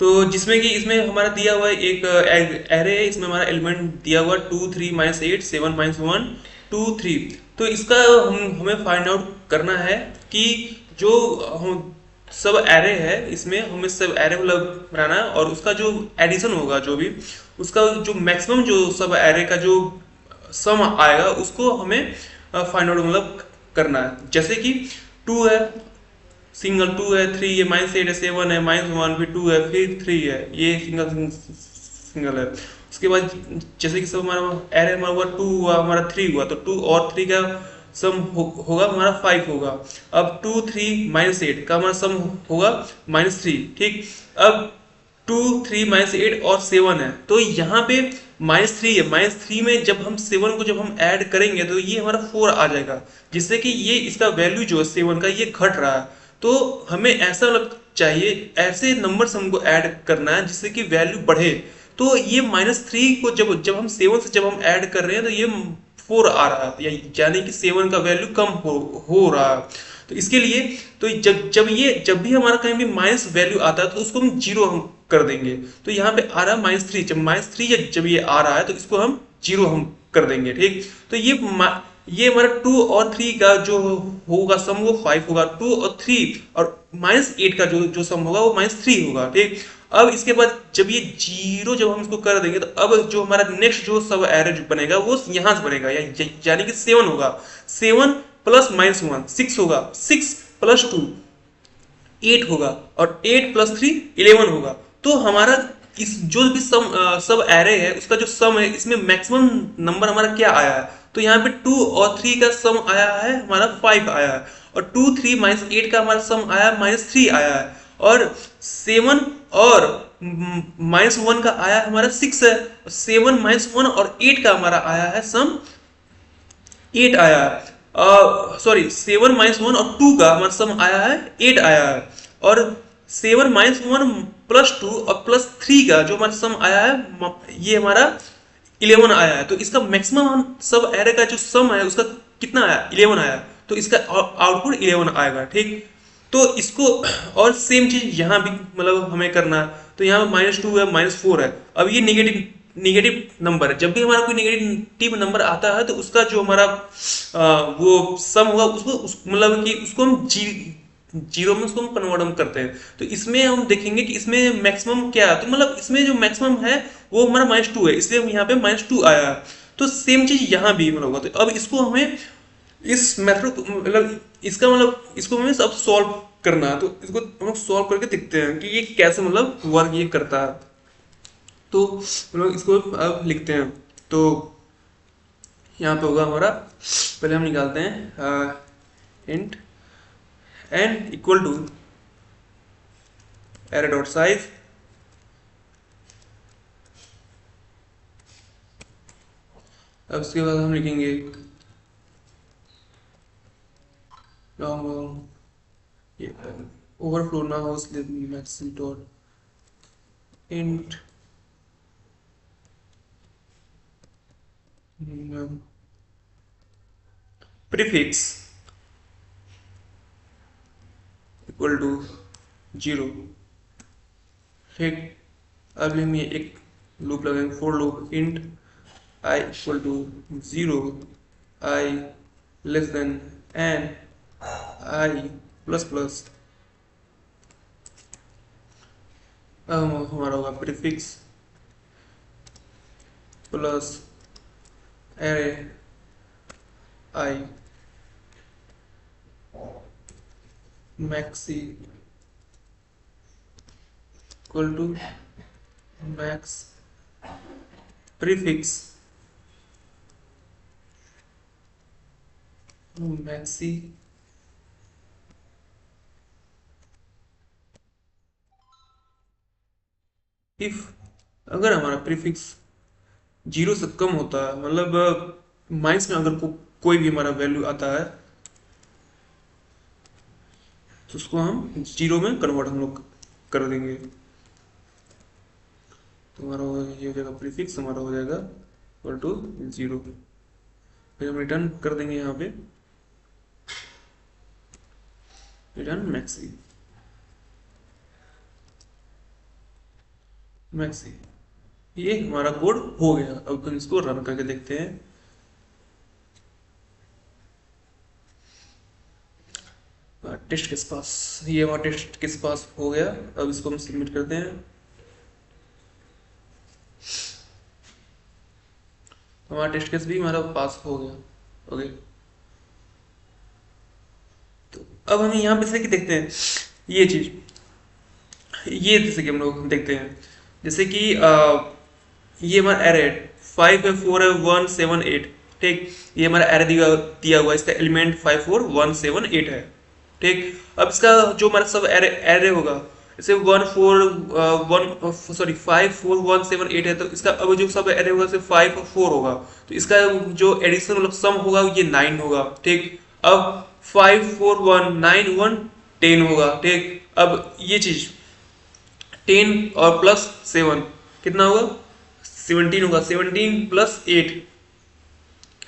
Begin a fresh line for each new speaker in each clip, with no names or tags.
तो जिसमें कि इसमें हमारा दिया हुआ है एक एरे है, इसमें हमारा एलिमेंट दिया हुआ 2 3 -8 7 -1 2 3। तो इसका हमें फाइंड आउट करना है कि जो हम सब एरे है इसमें हमें सब एरे मतलब बनाना है, और उसका जो एडिशन होगा जो भी उसका जो मैक्सिमम जो सब एरे का जो सम आएगा उसको हमें फाइंड आउट मतलब करना है। जैसे कि 2 है, सिंगल 2 है, 3 है, -8 है, 7 है, -1 फिर 2 है, फिर 3 है, ये सिंगल सिंगल है। उसके बाद जैसे कि सब हमारा एरे हमारा हुआ 2 हुआ, हमारा 3 हुआ, तो 2 और 3 का सम होगा हमारा 5 होगा। अब 2 3 -8 का हमारा सम होगा -3। ठीक, अब 2 3 -8 और 7 है, तो यहाँ पे -3 है, -3 में जब हम 7 को जब हम ऐड करेंगे तो ये हमारा 4 आ जाएगा, जिससे कि ये इसका वैल्यू जो है 7 का ये घट रहा है। तो हमें ऐसा लग चाहिए, ऐसे नंबर्स हमको ऐड करना है जिससे कि वैल्यू बढ़े। तो ये -3 को जब जब हम 7 से जब हम ऐड कर रहे हैं तो ये 4 आ रहा है, यानी कि 7 का वैल्यू कम हो रहा है। तो इसके लिए तो जब भी हमारा कहीं भी माइनस वैल्यू आता है तो उसको हम जीरो हम कर देंगे। तो यहाँ पे आ रहा है -3, जब -3 जब ये आ रहा है तो इसको हम जीरो हम कर देंगे। ठीक, तो ये हमारा 2 और 3 का जो होगा सम वो 5 होगा, 2 और 3 और -8 का जो जो सम होगा वो -3 होगा। ठीक, अब इसके बाद जब ये जीरो जब हम इसको कर देंगे तो अब जो हमारा नेक्स्ट जो सब एरे जो बनेगा वो यहाँ से बनेगा, यानी कि 7 होगा। 7 प्लस -1 6 होगा, 6 प्लस 2 8 होगा, और 8 प्लस 3 11 होगा। तो हमारा इस जो भी सब एरे है उसका जो सम है इसमें मैक्सिमम नंबर हमारा क्या आया है, तो यहाँ पे 2 और 3 का सम आया है हमारा 5 आया है, और 2 3 -8 का हमारा सम आया -3 आया है, और 7 और -1 का आया हमारा 6 है, 7 -1 और 8 का हमारा आया है सम 8 आया है। सॉरी, 7 -1 और 2 का हमारा सम आया है 8 आया है, और 7 -1 प्लस 2 और प्लस 3 का जो हमारा सम आया है ये हमारा 11 आया है। तो इसका मैक्सिमम हम सब एरे का जो सम है उसका कितना आया, 11 आया, तो इसका आउटपुट 11 आएगा। ठीक, तो इसको और सेम चीज यहाँ भी मतलब हमें करना है। तो यहाँ -2 है, -4 है, अब ये नेगेटिव नेगेटिव नंबर है। जब भी हमारा कोई नेगेटिव नंबर आता है तो उसका जो हमारा वो सम होगा उसको मतलब कि उसको हम जीरो में उसको हम कन्वर्ट हम करते हैं। तो इसमें हम देखेंगे कि इसमें मैक्सिमम क्या है, तो मतलब इसमें जो मैक्सिमम है वो हमारा -2 है, इसलिए हम यहाँ पे -2 आया है। तो सेम चीज यहाँ भी मतलब होगा। तो अब इसको हमें इस मेथड मतलब इसका मतलब इसको हमें सब सॉल्व करना है। तो इसको हम सॉल्व करके देखते हैं कि ये कैसे मतलब वर्क ये करता है। तो मतलब इसको अब लिखते हैं। तो यहाँ पे होगा हमारा, पहले हम निकालते हैं int n equal to array dot size, अब उसके बाद हम लिखेंगे ओवरफ्लो ना हो इसलिए maxi dot int prefix equal to 0। ठीक, अब हम ये एक लूप लगाएंगे, for loop int i equal to 0, i less than N, I plus plus. अब हमारा होगा prefix plus array i maxi equal to max prefix maxi if अगर हमारा प्रीफिक्स 0 से कम होता है, मतलब माइनस में अगर कोई भी हमारा वैल्यू आता है तो उसको हम 0 में कन्वर्ट हम लोग कर देंगे। तो हमारा ये हो जाएगा प्रीफिक्स हमारा हो जाएगा इक्वल टू 0। फिर हम रिटर्न कर देंगे यहाँ पे रिटर्न मैक्सी। मैक्सी। ये हमारा कोड हो गया। अब हम इसको रन करके देखते हैं। टेस्ट किस पास, ये हमारा टेस्ट किस पास हो गया। अब इसको हम सबमिट करते हैं। हमारा टेस्ट केस भी हमारा पास हो गया। ओके, तो अब हम यहाँ पे से देखते हैं ये चीज, ये जैसे कि हम लोग देखते हैं, जैसे कि ये हमारा एरे 5 है 4 है 1 7 8। ठीक, ये हमारा एरे दिया हुआ है, इसका एलिमेंट 5 4 1 7 8 है। ठीक, अब इसका जो हमारा सब एरे एरे होगा, जैसे 5 4 1 7 8 है, तो इसका अब जो सब एरे होगा सिर्फ 5 और 4 होगा, तो इसका जो एडिशन मतलब सम होगा ये 9 होगा। ठीक, अब 5 4 1 9 1 10 होगा। ठीक, अब ये चीज 10 और प्लस 7 कितना होगा, 17 होगा। 17 प्लस 8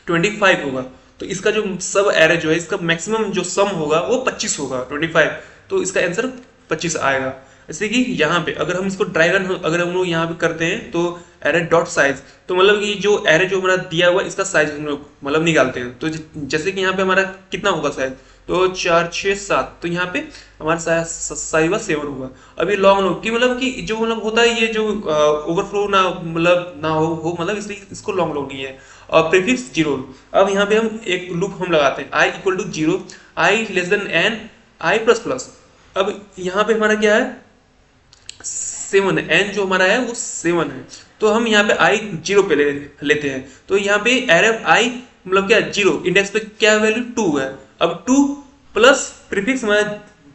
25 होगा। तो इसका जो सब एरे जो है, इसका मैक्सिमम जो सम होगा वो 25 होगा, 25। तो इसका आंसर 25 आएगा। जैसे कि यहाँ पे अगर हम इसको ड्राई रन अगर हम लोग यहाँ पे करते हैं तो एरे डॉट साइज, तो मतलब कि जो एरे जो हमारा दिया हुआ इसका साइज हम लोग मतलब निकालते हैं। तो जैसे कि यहाँ पे हमारा कितना होगा साइज, तो 4 6 7, तो यहाँ पे हमारा साइज हुआ 7 हुआ। अभी लॉन्ग लॉन्ग की मतलब कि जो मतलब होता है ये जो ओवरफ्लो ना मतलब ना हो मतलब इसलिए इसको लॉन्ग लॉन्ग नहीं है। और प्रीफिक्स जीरो, अब यहाँ पे हम एक लूप हम लगाते हैं I equal to zero, I less than N, I plus plus. अब यहाँ पे हमारा क्या है 7 है, एन जो हमारा है वो 7 है, तो हम यहाँ पे आई जीरो पे लेते हैं। तो यहाँ पे एरे आई मतलब क्या जीरो, इंडेक्स पे क्या वैल्यू 2 है। अब 2 प्लस प्रीफिक्स हमारा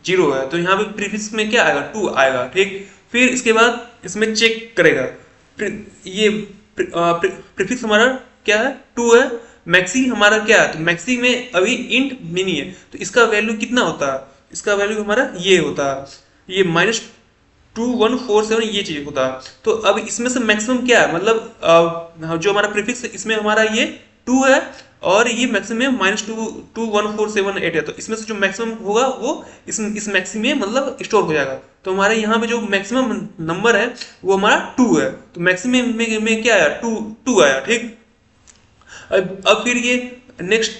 जीरो है, तो यहाँ पे प्रीफिक्स में क्या आएगा 2 आएगा। ठीक, फिर इसके बाद इसमें चेक करेगा ये प्रीफिक्स हमारा क्या है 2 है, मैक्सी हमारा क्या है, तो मैक्सी में अभी इंट मिनी है, तो इसका वैल्यू कितना होता है, इसका वैल्यू हमारा ये होता है, ये -2147 ये चीज होता है। तो अब इसमें से मैक्सिमम क्या है, मतलब जो हमारा प्रीफिक्स है इसमें हमारा ये 2 है, और ये मैक्सिमम -22147 है, तो इसमें से जो मैक्सिमम होगा वो इस मैक्सिमम में मतलब स्टोर हो जाएगा। तो हमारे यहाँ पे जो मैक्सिमम नंबर है वो हमारा 2 है, तो मैक्सिमम में क्या आया 2 आया। ठीक, अब फिर ये नेक्स्ट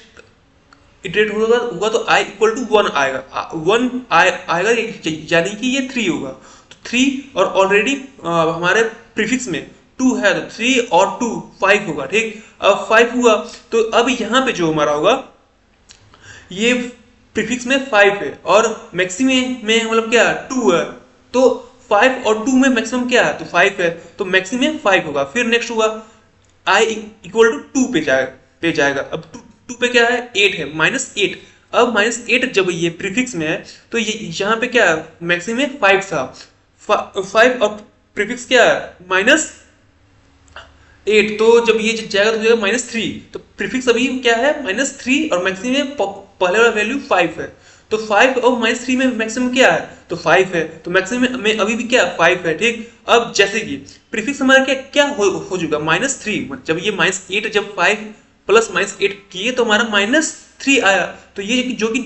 इटरेट होगा तो i इक्वल टू 1 आएगा, 1 आएगा, यानी कि ये 3 होगा। तो 3 और ऑलरेडी हमारे प्रीफिक्स में 2 है, तो 3 और 2 5 होगा। ठीक, अब 5 हुआ, तो अब यहाँ पे जो हमारा होगा ये प्रीफिक्स में 5 है और मैक्सिमम में मतलब क्या 2 है, तो 5 और 2 में मैक्सिमम क्या है, तो 5 है, तो मैक्सिमम 5 होगा। फिर नेक्स्ट हुआ i इक्वल टू 2 पे जाएगा। अब 2 पे क्या है 8 है, -8। अब -8 जब ये प्रीफिक्स में है, तो ये यहाँ पे क्या है मैक्सिमम 5 था, 5 और प्रीफिक्स क्या है -8, तो जब ये जाएगा तो जाएगा -3, तो प्रीफिक्स अभी क्या है -3 और मैक्सिमम पहले वाला वैल्यू 5 है, तो 5 और -3 में मैक्सिमम क्या है, तो 5 है, तो मैक्सिमम में अभी भी क्या 5 है। ठीक, अब जैसे कि प्रीफिक्स हमारा क्या हो चुका -3, जब ये -8 जब 5 प्लस -8 किए तो हमारा -3 आया, तो ये जो कि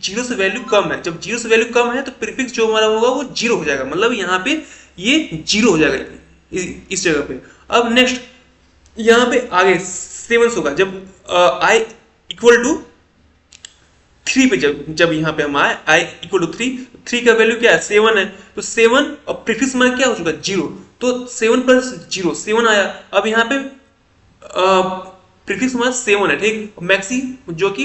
जीरो से वैल्यू कम है, जब जीरो से वैल्यू कम है तो प्रीफिक्स जो हमारा होगा वो जीरो हो जाएगा, मतलब यहाँ पे ये जीरो हो जाएगा इस जगह पे। अब नेक्स्ट यहाँ पे आगे 7 होगा, जब i इक्वल टू 3 पे जब यहाँ पे हम आए i इक्वल टू 3 का वैल्यू क्या है 7 है, तो 7 और प्रीफिक्स में क्या हो चुका जीरो, तो 7 प्लस जीरो 7 आया। अब यहाँ पे प्रीफिक्स हमारा 7 है। ठीक, मैक्सी जो कि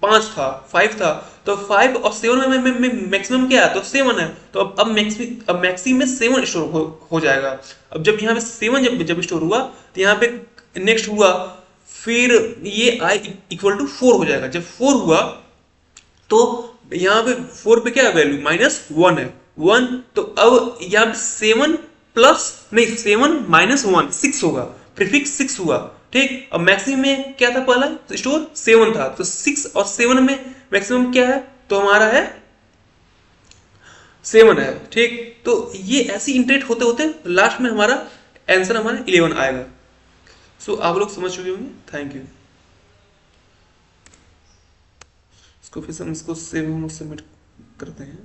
5 था 5 था, तो 5 और 7 में मैक्सिमम क्या है, तो 7 है, तो अब मैक्सी में 7 स्टोर हो जाएगा। अब जब यहाँ पे 7 जब स्टोर हुआ, तो यहाँ पे नेक्स्ट हुआ फिर ये i इक्वल टू 4 हो जाएगा। जब 4 हुआ तो यहाँ पे 4 पे क्या है वैल्यू -1 है, 1, तो अब यहाँ पे 7 प्लस नहीं 7 -1 6 होगा, प्रीफिक्स 6 हुआ। ठीक, अब मैक्सिमम में क्या था पहला स्टोर 7 था, तो 6 और 7 में मैक्सिमम क्या है, तो हमारा है 7 है। ठीक, तो ये ऐसी इंटरेक्ट होते होते लास्ट में हमारा आंसर हमारा 11 आएगा। सो आप लोग समझ चुके होंगे। Thank you. इसको फिर हम इसको सेव सबमिट करते हैं।